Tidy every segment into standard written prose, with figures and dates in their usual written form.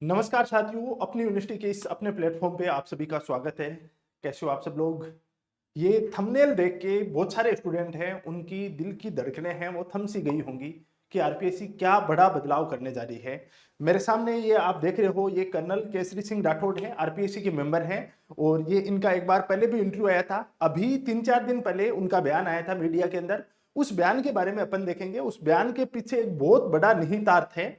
नमस्कार साथियों, अपनी यूनिवर्सिटी के इस अपने प्लेटफॉर्म पे आप सभी का स्वागत है। कैसे हो आप सब लोग? ये थंबनेल देख के बहुत सारे स्टूडेंट हैं, उनकी दिल की धड़कनें हैं वो थम सी गई होंगी कि आरपीएससी क्या बड़ा बदलाव करने जा रही है। मेरे सामने ये आप देख रहे हो, ये कर्नल केसरी सिंह राठौड़ हैं, आरपीएससी के मेंबर हैं। और ये इनका एक बार पहले भी इंटरव्यू आया था, अभी 3-4 दिन पहले उनका बयान आया था मीडिया के अंदर। उस बयान के बारे में अपन देखेंगे। उस बयान के पीछे एक बहुत बड़ा निहितार्थ है।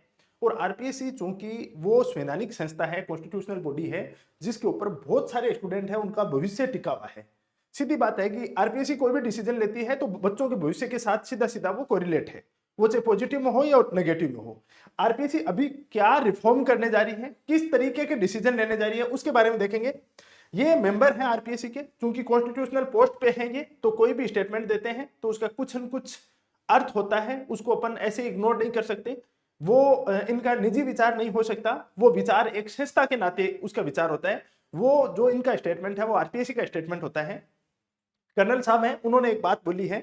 और आरपीएससी चूंकि वो संवैधानिक संस्था है, कॉन्स्टिट्यूशनल बॉडी है, जिसके ऊपर बहुत सारे स्टूडेंट हैं, उनका भविष्य टिका हुआ है। सीधी बात है कि आरपीएससी कोई भी डिसीजन लेती है तो बच्चों के भविष्य के साथ सीधा सीधा वो कोरिलेट है, वो चाहे पॉजिटिव में हो या नेगेटिव में हो। आरपीएससी अभी क्या रिफॉर्म करने जा रही है, किस तरीके के डिसीजन लेने जा रही है, उसके बारे में देखेंगे। ये मेंबर हैं आरपीएससी के, क्योंकि कॉन्स्टिट्यूशनल पोस्ट पे हैं ये, तो कोई भी स्टेटमेंट देते हैं तो उसका कुछ न कुछ अर्थ होता है, उसको अपन ऐसे इग्नोर नहीं कर सकते। वो इनका निजी विचार नहीं हो सकता, वो विचार एक संस्था के नाते उसका विचार होता है। वो जो इनका स्टेटमेंट है वो आरपीएससी का स्टेटमेंट होता है। कर्नल साहब हैं, उन्होंने एक बात बोली है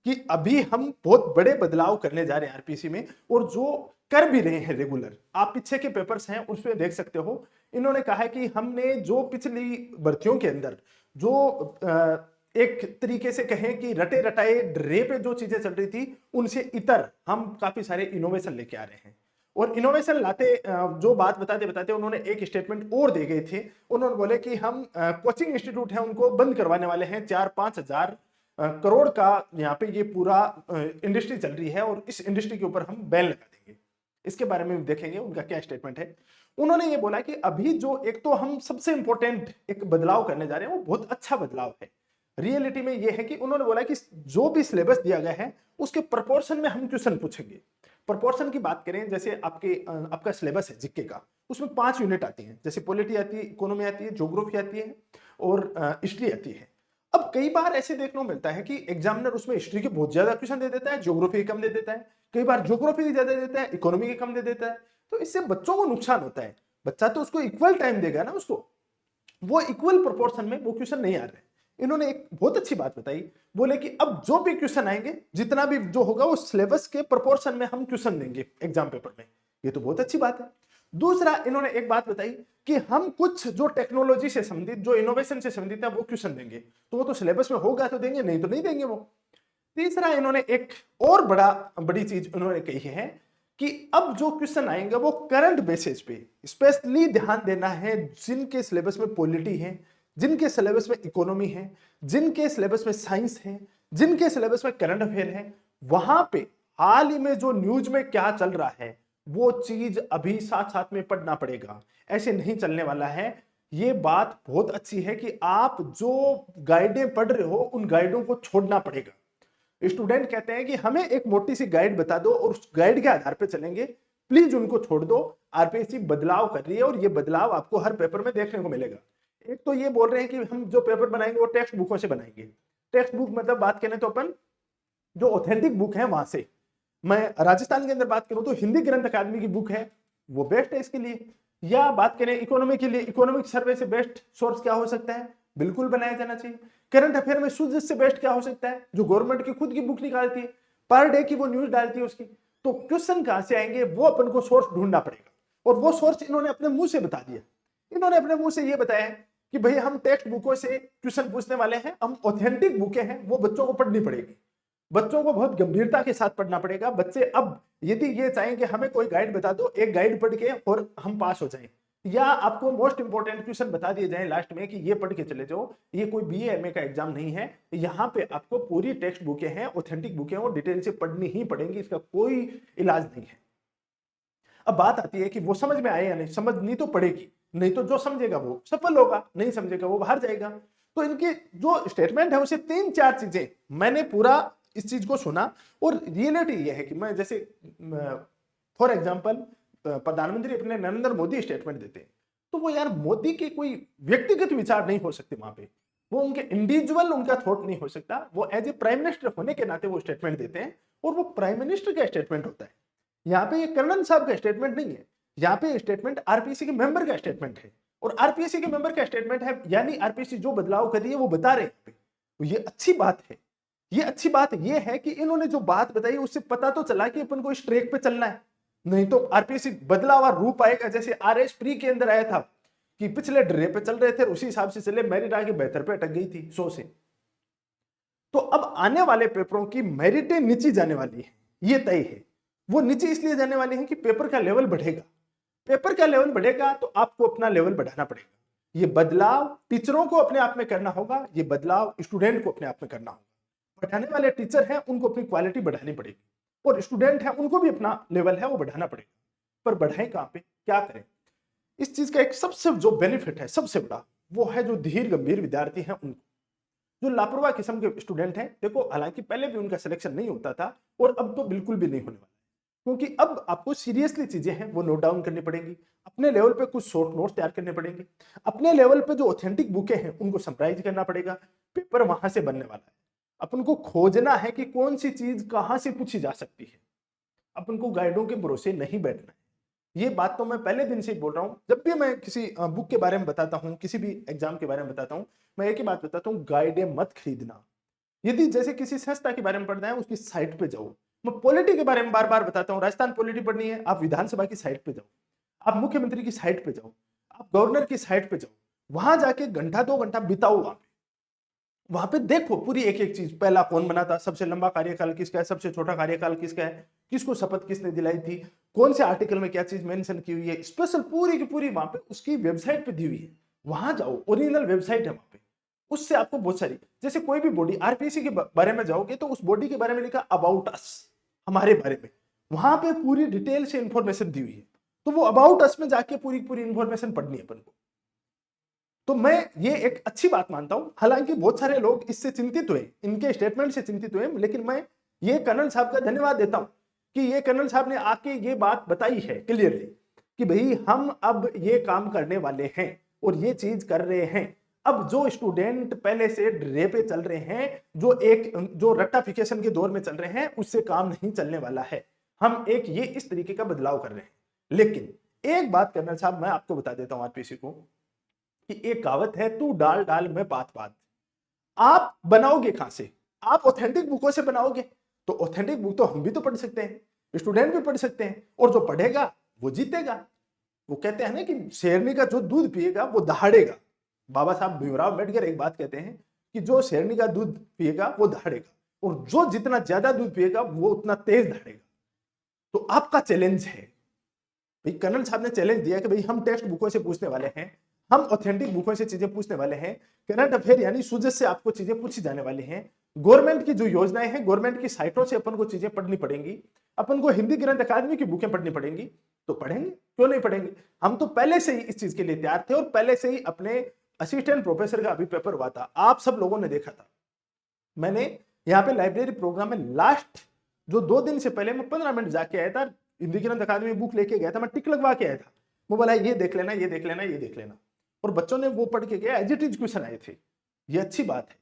कि अभी हम बहुत बड़े बदलाव करने जा रहे हैं आरपीएससी में, और जो कर भी रहे हैं रेगुलर। आप पीछे के पेपर्स हैं उसमें देख सकते हो। इन्होंने कहा है कि हमने जो पिछली भर्तियों के अंदर जो एक तरीके से कहें कि रटे रटाए ड्रे पे जो चीजें चल रही थी, उनसे इतर हम काफी सारे इनोवेशन लेके आ रहे हैं। और इनोवेशन लाते जो बात बताते बताते उन्होंने एक स्टेटमेंट और दे गए थे। उन्होंने बोले कि हम कोचिंग इंस्टीट्यूट है उनको बंद करवाने वाले हैं। 4-5 हजार करोड़ का यहाँ पे ये पूरा इंडस्ट्री चल रही है, और इस इंडस्ट्री के ऊपर हम बैन लगा देंगे। इसके बारे में देखेंगे उनका क्या स्टेटमेंट है। उन्होंने ये बोला कि अभी जो एक तो हम सबसे इंपॉर्टेंट एक बदलाव करने जा रहे हैं वो बहुत अच्छा बदलाव है। रियलिटी में ये है कि उन्होंने बोला कि जो भी सिलेबस दिया गया है उसके प्रोपोर्शन में हम क्वेश्चन पूछेंगे। प्रोपोर्शन की बात करें, जैसे आपका सिलेबस है जीके का, उसमें 5 यूनिट आती हैं, जैसे पॉलिटी आती है, इकोनॉमी आती है, ज्योग्राफी आती है और हिस्ट्री आती है। अब कई बार ऐसे देखने को मिलता है कि एग्जामिनर उसमें हिस्ट्री के बहुत ज्यादा क्वेश्चन दे देता है, ज्योग्राफी के कम दे देता है, कई बार ज्योग्राफी के ज्यादा दे देता है, इकोनॉमी के कम दे देता है। तो इससे बच्चों को नुकसान होता है। बच्चा तो उसको इक्वल टाइम देगा ना, उसको वो इक्वल प्रोपोर्शन में वो क्वेश्चन नहीं आ रहे। इन्होंने एक बहुत अच्छी बात बताई, बोले कि अब जो भी क्वेश्चन आएंगे, जितना भी जो होगा वो सिलेबस के प्रोपोर्शन में हम क्वेश्चन देंगे एग्जाम पेपर में। ये तो बहुत अच्छी बात है। दूसरा, इन्होंने एक बात बताई कि हम कुछ जो टेक्नोलॉजी से संबंधित, जो इनोवेशन से संबंधित है, वो क्वेश्चन देंगे। तो वो तो सिलेबस में होगा तो देंगे, नहीं तो नहीं देंगे वो। तीसरा, इन्होंने एक और बड़ी चीज उन्होंने कही है कि अब जो क्वेश्चन आएंगे वो करंट बेसिस पे स्पेशली ध्यान देना है। जिनके सिलेबस में पॉलिटी है, जिनके सिलेबस में इकोनॉमी है, जिनके सिलेबस में साइंस है, जिनके सिलेबस में करंट अफेयर है, वहां पे हाल ही में जो न्यूज में क्या चल रहा है वो चीज अभी साथ साथ में पढ़ना पड़ेगा। ऐसे नहीं चलने वाला है। ये बात बहुत अच्छी है कि आप जो गाइडें पढ़ रहे हो उन गाइडों को छोड़ना पड़ेगा। स्टूडेंट कहते हैं कि हमें एक मोटी सी गाइड बता दो और उस गाइड के आधार पर चलेंगे, प्लीज उनको छोड़ दो। आरपीएससी बदलाव कर रही है और ये बदलाव आपको हर पेपर में देखने को मिलेगा। एक तो ये बोल रहे हैं कि हम जो पेपर बनाएंगे वो टेक्स्ट बुकों से बनाएंगे। टेक्स्ट बुक मतलब बात करें तो अपन जो ऑथेंटिक बुक है वहां से। मैं राजस्थान के अंदर बात करूं तो हिंदी ग्रंथ अकादमी की बुक है, वो बेस्ट है इसके लिए। या बात करें इकोनॉमी के लिए, इकोनॉमिक सर्वे से बेस्ट सोर्स क्या हो सकता है, बिल्कुल बनाया जाना चाहिए। करंट अफेयर में सूझ से बेस्ट क्या हो सकता है, जो गवर्नमेंट की खुद की बुक निकालती है, पर डे की वो न्यूज डालती है उसकी। तो क्वेश्चन कहां से आएंगे वो अपन को सोर्स ढूंढना पड़ेगा, और वो सोर्स इन्होंने अपने मुंह से बता दिया। इन्होंने अपने मुंह से ये बताया है कि भाई हम टेक्स्ट बुकों से क्वेश्चन पूछने वाले हैं, हम ऑथेंटिक बुकें हैं वो बच्चों को पढ़नी पड़ेगी। बच्चों को बहुत गंभीरता के साथ पढ़ना पड़ेगा। बच्चे अब यदि ये चाहें कि हमें कोई गाइड बता दो, एक गाइड पढ़ के और हम पास हो जाएं, या आपको मोस्ट इंपोर्टेंट क्वेश्चन बता दिए जाएं लास्ट में कि ये पढ़ के चले जाओ, ये कोई बीए एमए का एग्जाम नहीं है, यहाँ पे आपको पूरी टेक्स्ट बुकें हैं, ऑथेंटिक बुकें हैं, और डिटेल से पढ़नी ही पड़ेंगी, इसका कोई इलाज नहीं है। अब बात आती है कि वो समझ में आए या नहीं, समझनी तो पड़ेगी, नहीं तो जो समझेगा वो सफल होगा, नहीं समझेगा वो बाहर जाएगा। तो इनके जो स्टेटमेंट है उसे 3-4 चीजें मैंने पूरा इस चीज को सुना, और रियलिटी ये है कि मैं जैसे फॉर एग्जांपल प्रधानमंत्री अपने नरेंद्र मोदी स्टेटमेंट देते हैं, तो वो यार मोदी के कोई व्यक्तिगत विचार नहीं हो सकते वहां पे, वो उनके इंडिविजुअल उनका थॉट नहीं हो सकता। वो एज ए प्राइम मिनिस्टर होने के नाते वो स्टेटमेंट देते हैं, और वो प्राइम मिनिस्टर का स्टेटमेंट होता है। यहाँ पे ये कर्नल साहब का स्टेटमेंट नहीं है, यहाँ पे स्टेटमेंट आरपीसी के मेंबर का स्टेटमेंट है, और आरपीसी के मेंबर का स्टेटमेंट है, यानी आरपीसी जो बदलाव कर रही है वो बता रहे हैं। तो ये अच्छी बात है। ये अच्छी बात ये है कि इन्होंने जो बात बताई उससे पता तो चला कि अपन को इस ट्रैक पे चलना है। नहीं तो आरपीएससी बदला हुआ रूप आएगा, जैसे आरएस प्री के अंदर आया था कि पिछले ड्रे पे चल रहे थे, उसी हिसाब से चले, मेरिट आगे बेहतर पे अटक गई थी 100 से। तो अब आने वाले पेपरों की मेरिटें नीचे जाने वाली है, ये तय है। वो नीचे इसलिए जाने वाली है कि पेपर का लेवल बढ़ेगा। पेपर का लेवल बढ़ेगा तो आपको अपना लेवल बढ़ाना पड़ेगा। ये बदलाव टीचरों को अपने आप में करना होगा, ये बदलाव स्टूडेंट को अपने आप में करना होगा। पढ़ाने वाले टीचर हैं उनको अपनी क्वालिटी बढ़ानी पड़ेगी, और स्टूडेंट हैं उनको भी अपना लेवल है वो बढ़ाना पड़ेगा। पर बढ़ाएं कहां पे, क्या करें? इस चीज का एक सबसे जो बेनिफिट है सबसे बड़ा, वो है जो धीर गंभीर विद्यार्थी हैं उनको। जो लापरवाह किस्म के स्टूडेंट हैं, देखो हालांकि पहले भी उनका सिलेक्शन नहीं होता था और अब तो बिल्कुल भी नहीं होने वाला, क्योंकि अब आपको सीरियसली चीजें हैं वो नोट डाउन करनी पड़ेंगी। अपने लेवल पे कुछ शॉर्ट नोट्स तैयार करने पड़ेंगे। अपने लेवल पे जो ऑथेंटिक बुकें हैं उनको समराइज करना पड़ेगा। पेपर वहां से बनने वाला है। अपन को खोजना है कि कौन सी चीज कहां से पूछी जा सकती है। अपन को गाइडों के भरोसे नहीं बैठना है। ये बात तो मैं पहले दिन से ही बोल रहा हूं। जब भी मैं किसी बुक के बारे में बताता हूं, किसी भी एग्जाम के बारे में बताता हूं, मैं एक ही बात बताता हूं, गाइडें मत खरीदना। यदि जैसे किसी संस्था के बारे में पढ़ना है उसकी साइट पे जाओ। मैं पॉलिटी के बारे में बार बार बताता हूं, राजस्थान पॉलिटी पढ़नी है, आप विधानसभा की साइट पे जाओ, आप मुख्यमंत्री की साइट पे जाओ, आप गवर्नर की साइट पे जाओ, वहां जाके घंटा 2 घंटा बिताओ। वहां पे देखो पूरी एक एक चीज, पहला कौन बना था, सबसे लंबा कार्यकाल किसका है, सबसे छोटा कार्यकाल किसका है, किसको शपथ किसने दिलाई थी, कौन से आर्टिकल में क्या चीज मेंशन की हुई है, स्पेशल पूरी की पूरी वहां पे उसकी वेबसाइट पे दी हुई है। वहां जाओ, ओरिजिनल वेबसाइट है वहां पे। उससे आपको बहुत सारी, जैसे कोई भी बॉडी आरपीसी के बारे में जाओगे तो उस बॉडी के बारे में लिखा अबाउट अस, हमारे बारे में, वहां पे पूरी डिटेल से इंफॉर्मेशन दी हुई है। तो वो अबाउट अस में जाके पूरी पूरी इंफॉर्मेशन पढ़नी है अपन को। तो मैं ये एक अच्छी बात मानता हूं। हालांकि बहुत सारे लोग इससे चिंतित हुए, इनके स्टेटमेंट से चिंतित हुए, लेकिन मैं ये कर्नल साहब का धन्यवाद देता हूं कि ये कर्नल साहब ने आके ये बात बताई है क्लियरली कि भाई हम अब ये काम करने वाले हैं और ये चीज कर रहे हैं। अब जो स्टूडेंट पहले से ड्रे पे चल रहे हैं, जो रट्टाफिकेशन के दौर में चल रहे हैं, उससे काम नहीं चलने वाला है। हम एक ये इस तरीके का बदलाव कर रहे हैं। लेकिन एक बात कर्नल साहब मैं आपको बता देता हूं आरपीसी को, कि एक कहावत है, तू डाल डाल में बात बात। आप बनाओगे कहां से? आप ऑथेंटिक बुकों से बनाओगे। तो ऑथेंटिक बुक तो हम भी तो पढ़ सकते हैं, स्टूडेंट भी पढ़ सकते हैं, और जो पढ़ेगा वो जीतेगा। वो कहते हैं ना कि शेरनी का जो दूध पिएगा वो दहाड़ेगा। बाबा साहब भीमराव अम्बेडकर एक बात कहते हैं कि जो शेरनी का दूध पिएगा वो दहाड़ेगा, और जो जितना ज्यादा दूध पिएगा वो उतना तेज दहाड़ेगा। तो आपका चैलेंज है भाई, कर्नल साहब ने चैलेंज दिया कि भाई हम टेक्स्ट बुकों से पूछने वाले हैं, हम ऑथेंटिक बुकों से चीजें पूछने वाले हैं, करंट अफेयर यानी सूजत से आपको चीजें पूछी जाने वाली हैं। गवर्नमेंट की जो योजनाएं हैं, गवर्नमेंट की साइटों से अपन को चीजें पढ़नी पड़ेंगी। अपन को हिंदी ग्रंथ अकादमी की बुकें पढ़नी पड़ेंगी। तो पढ़ेंगे, क्यों नहीं पढ़ेंगे? हम तो पहले से ही इस चीज के लिए तैयार थे, और पहले से ही अपने असिस्टेंट प्रोफेसर का अभी पेपर हुआ था, आप सब लोगों ने देखा था। मैंने यहाँ पे लाइब्रेरी प्रोग्राम में लास्ट जो 2 दिन से पहले मैं 15 मिनट जाके आया था, हिंदी ग्रंथ अकादमी बुक लेके गया था, मैं टिक लगवा के आया था। वो बोला ये देख लेना, ये देख लेना, ये देख लेना, और बच्चों ने वो पढ़ के गया, एज इट इज क्वेश्चन आए थे। ये अच्छी बात है।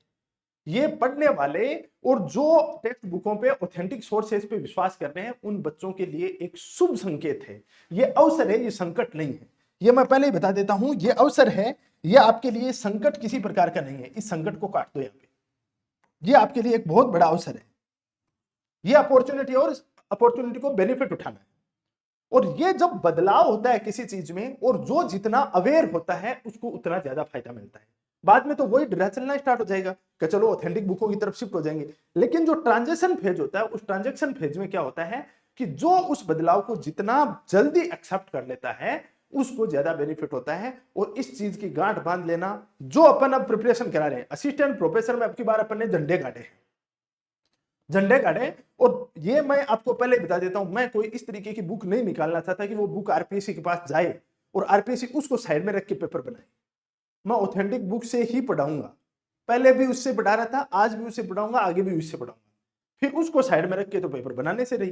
ये पढ़ने वाले और जो टेक्स्ट बुकों पे ऑथेंटिक सोर्सेज पे विश्वास कर रहे हैं, उन बच्चों के लिए एक शुभ संकेत है। ये अवसर है, ये संकट नहीं है। ये मैं पहले ही बता देता हूं, ये अवसर है, ये आपके लिए संकट किसी प्रकार का नहीं है। इस संकट को काट दो यहाँ पे, ये आपके लिए एक बहुत बड़ा अवसर है। ये अपॉर्चुनिटी, और अपॉर्चुनिटी को बेनिफिट उठाना है। और ये जब बदलाव होता है किसी चीज में, और जो जितना अवेयर होता है उसको उतना ज्यादा फायदा मिलता है। बाद में तो वही डरा चलना स्टार्ट हो जाएगा कि चलो ऑथेंटिक बुकों की तरफ शिफ्ट हो जाएंगे। लेकिन जो ट्रांजेक्शन फेज होता है, उस ट्रांजेक्शन फेज में क्या होता है कि जो उस बदलाव को जितना जल्दी एक्सेप्ट कर लेता है उसको ज्यादा बेनिफिट होता है। और इस चीज की गांठ बांध लेना, जो अपन अब प्रिपरेशन करा रहे हैं असिस्टेंट प्रोफेसर में, अब की बार अपन ने झंडे गाड़े हैं, झंडे गाड़े। और ये मैं आपको पहले बता देता हूं, मैं कोई इस तरीके की बुक नहीं निकालना चाहता कि वो बुक आरपीएससी के पास जाए और आरपीएससी उसको साइड में रख के पेपर बनाए। मैं ऑथेंटिक बुक से ही पढ़ाऊंगा, पहले भी उससे पढ़ा रहा था, आज भी उससे पढ़ाऊंगा, आगे भी उससे पढ़ाऊंगा। फिर उसको साइड में रख के तो पेपर बनाने से रही।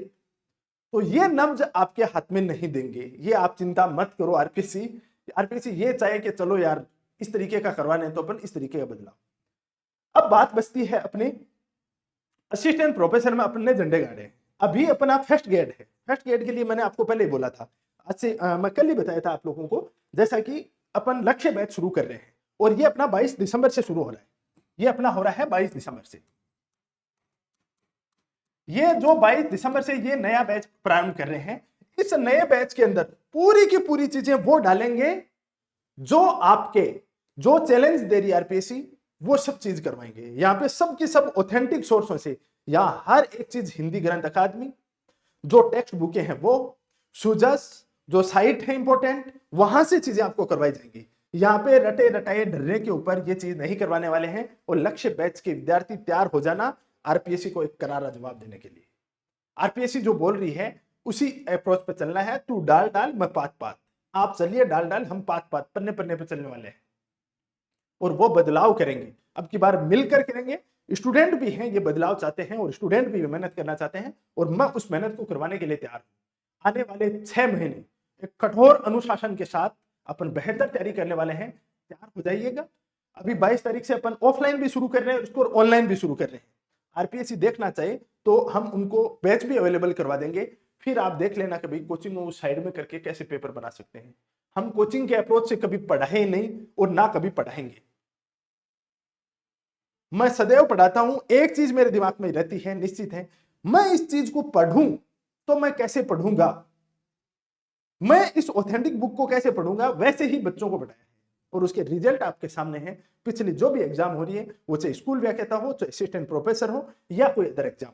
तो ये नब्ज आपके हाथ में नहीं देंगे, ये आप चिंता मत करो। आरपीएससी आरपीएससी ये चाहे कि चलो यार इस तरीके का करवाने, तो अपन इस तरीके का बदलाव। अब बात बचती है अपने असिस्टेंट प्रोफेसर में अपन ने झंडे गाड़े। अभी अपना फर्स्ट ग्रेड है। फर्स्ट ग्रेड के लिए मैंने आपको पहले ही बोला था, आज से मैं कल ही बताया था आप लोगों को, जैसा कि अपन लक्ष्य बैच शुरू कर रहे हैं, और ये अपना 22 दिसंबर से शुरू हो रहा है। ये अपना हो रहा है 22 दिसंबर से। ये जो 22 दिसंबर से ये नया बैच प्रारंभ कर रहे हैं, इस नए बैच के अंदर पूरी की पूरी चीजें वो डालेंगे जो आपके जो चैलेंज दे रही है आरपीएससी, वो सब चीज करवाएंगे। यहाँ पे सब की सब ऑथेंटिक सोर्सों से, यहाँ हर एक चीज हिंदी ग्रंथ अकादमी, जो टेक्स्ट बुकें हैं वो, सुजस, जो साइट है इंपॉर्टेंट, वहां से चीजें आपको करवाई जाएंगी। यहाँ पे रटे रटाए ढर्रे के ऊपर ये चीज नहीं करवाने वाले हैं। और लक्ष्य बैच के विद्यार्थी तैयार हो जाना आरपीएससी को एक करारा जवाब देने के लिए। आरपीएससी जो बोल रही है उसी अप्रोच पर चलना है। तू डाल डाल मैं पात पात, आप चलिए डाल डाल, हम पात पात, पन्ने पन्ने पे चलने वाले हैं और वो बदलाव करेंगे। अब की बार मिलकर करेंगे। स्टूडेंट भी हैं, ये बदलाव चाहते हैं और स्टूडेंट भी मेहनत करना चाहते हैं और मैं उस मेहनत को करवाने के लिए तैयार हूं। आने वाले 6 महीने एक कठोर अनुशासन के साथ अपन बेहतर तैयारी करने वाले हैं। तैयार हो जाइएगा। अभी 22 तारीख से अपन ऑफलाइन भी शुरू कर रहे हैं, उसको ऑनलाइन भी शुरू कर रहे हैं। आरपीएससी देखना चाहे तो हम उनको बैच भी अवेलेबल करवा देंगे। फिर आप देख लेना कभी कोचिंग उस साइड में करके कैसे पेपर बना सकते हैं। हम कोचिंग के अप्रोच से कभी पढ़ाए नहीं और ना कभी पढ़ाएंगे। मैं सदैव पढ़ाता हूं, एक चीज मेरे दिमाग में रहती है, निश्चित है, मैं इस चीज को पढ़ूं तो मैं कैसे पढ़ूंगा, मैं इस ऑथेंटिक बुक को कैसे पढ़ूंगा, वैसे ही बच्चों को पढ़ाया है। और उसके रिजल्ट आपके सामने हैं। पिछली जो भी एग्जाम हो रही है, वो चाहे स्कूल व्याख्याता हो, चाहे असिस्टेंट प्रोफेसर हो या कोई अदर एग्जाम,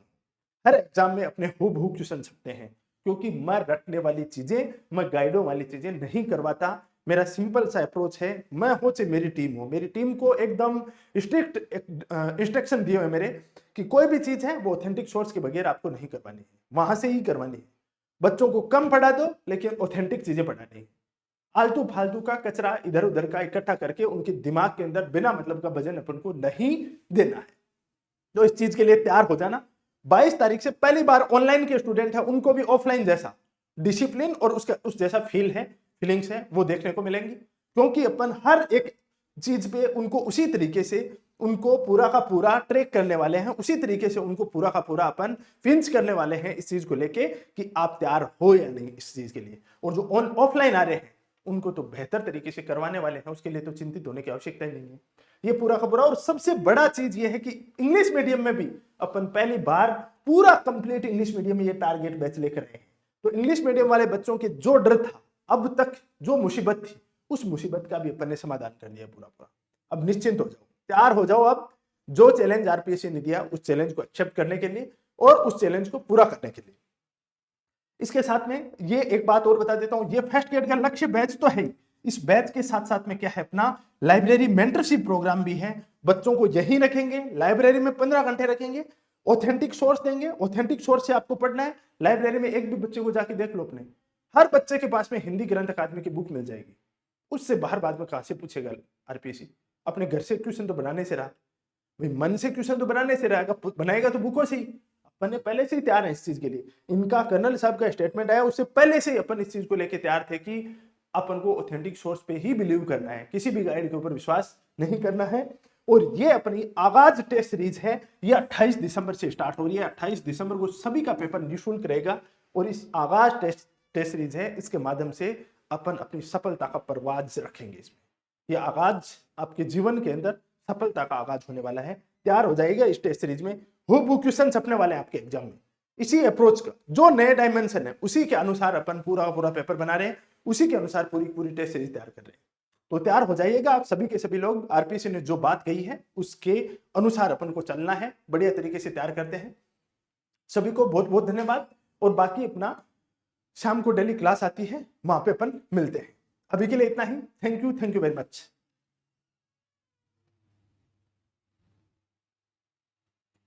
हर एग्जाम में अपने हूबहू क्वेश्चन छपते हैं। क्योंकि मैं रटने वाली चीजें, मैं गाइडों वाली चीजें नहीं करवाता। मेरा सिंपल सा अप्रोच है, मैं हो चाहे मेरी टीम हो, मेरी टीम को एकदम स्ट्रिक्ट इंस्ट्रक्शन दिए हुए मेरे कि कोई भी चीज है वो ऑथेंटिक सोर्स के बगैर आपको नहीं करवानी है, वहां से ही करवानी है। बच्चों को कम पढ़ा दो लेकिन ऑथेंटिक चीजें पढ़ानी है। आलतू फालतू का कचरा इधर उधर का इकट्ठा करके उनके दिमाग के अंदर बिना मतलब का वजन अपन को नहीं देना है। तो इस चीज के लिए तैयार हो जाना। 22 तारीख से पहली बार ऑनलाइन के स्टूडेंट है उनको भी ऑफलाइन जैसा डिसिप्लिन और उसका उस जैसा फीलिंग्स है वो देखने को मिलेंगी। क्योंकि अपन हर एक चीज पे उनको उसी तरीके से उनको पूरा का पूरा ट्रैक करने वाले हैं, उसी तरीके से उनको पूरा का पूरा अपन फिनिश करने वाले हैं इस चीज को लेके कि आप तैयार हो या नहीं इस चीज के लिए। और जो ऑफलाइन आ रहे हैं उनको तो बेहतर तरीके से करवाने वाले हैं, उसके लिए तो चिंतित होने की आवश्यकता ही नहीं है। ये पूरा का पूरा। और सबसे बड़ा चीज ये है कि इंग्लिश मीडियम में भी अपन पहली बार पूरा कंप्लीट इंग्लिश मीडियम में ये टारगेट बैच लेकर आए हैं। तो इंग्लिश मीडियम वाले बच्चों के जो डर था, अब तक जो मुसीबत थी, उस मुसीबत का भी अपन ने समाधान कर लिया पूरा पूरा। अब निश्चिंत हो जाओ, तैयार हो जाओ। अब जो चैलेंज आरपीएससी ने दिया उस चैलेंज को एक्सेप्ट करने के लिए और उस चैलेंज को पूरा करने के लिए। इसके साथ में ये एक बात और बता देता हूं, ये फर्स्ट ग्रेड का लक्ष्य बैच तो है। इस बैच के साथ साथ में क्या है, अपना लाइब्रेरी मेंटरशिप प्रोग्राम भी है। बच्चों को यहीं रखेंगे, लाइब्रेरी में 15 घंटे रखेंगे, ऑथेंटिक सोर्स देंगे, ऑथेंटिक सोर्स से आपको पढ़ना है। लाइब्रेरी में एक भी बच्चे को जाके देख लो, अपने हर बच्चे के पास में हिंदी ग्रंथ अकादमी की बुक मिल जाएगी। उससे बाहर बाद में कहां से पूछेगा आरपीएससी। अपने घर से क्वेश्चन तो बनाने से रहा भाई, मन से क्वेश्चन तो बनाने से रहेगा, बनाएगा तो बुकों से ही। अपन पहले से ही तैयार है इस चीज के लिए। इनका कर्नल साहब का स्टेटमेंट आया, उससे पहले से ही अपन इस चीज को लेकर तैयार थे कि अपन को ऑथेंटिक सोर्स पे ही बिलीव करना है, किसी भी गाइड के ऊपर विश्वास नहीं करना है। और ये अपनी आगाज टेस्ट सीरीज है, ये 28 दिसंबर से स्टार्ट हो रही है। 28 दिसंबर को सभी का पेपर निःशुल्क रहेगा। और इस आगाज टेस्ट सीरीज है, इसके माध्यम से अपन अपनी सफलता का परवाज रखेंगे। इसमें ये आगाज आपके जीवन के अंदर सफलता का आगाज होने वाला है। तैयार हो जाएगा इस टेस्ट सीरीज में। हूबहू क्वेश्चन छपने वाले हैं आपके एग्जाम में। इसी अप्रोच का जो नए डायमेंशन है उसी के अनुसार अपन पूरा पूरा पेपर बना रहे हैं, उसी के अनुसार पूरी पूरी टेस्ट सीरीज तैयार कर रहे हैं। तो तैयार हो जाइएगा आप सभी के सभी लोग। आरपीएससी ने जो बात कही है उसके अनुसार अपन को चलना है, बढ़िया तरीके से तैयार करते हैं। सभी को बहुत बहुत धन्यवाद। और बाकी अपना शाम को डेली क्लास आती है, वहां पे अपन मिलते हैं। अभी के लिए इतना ही। Thank you very much.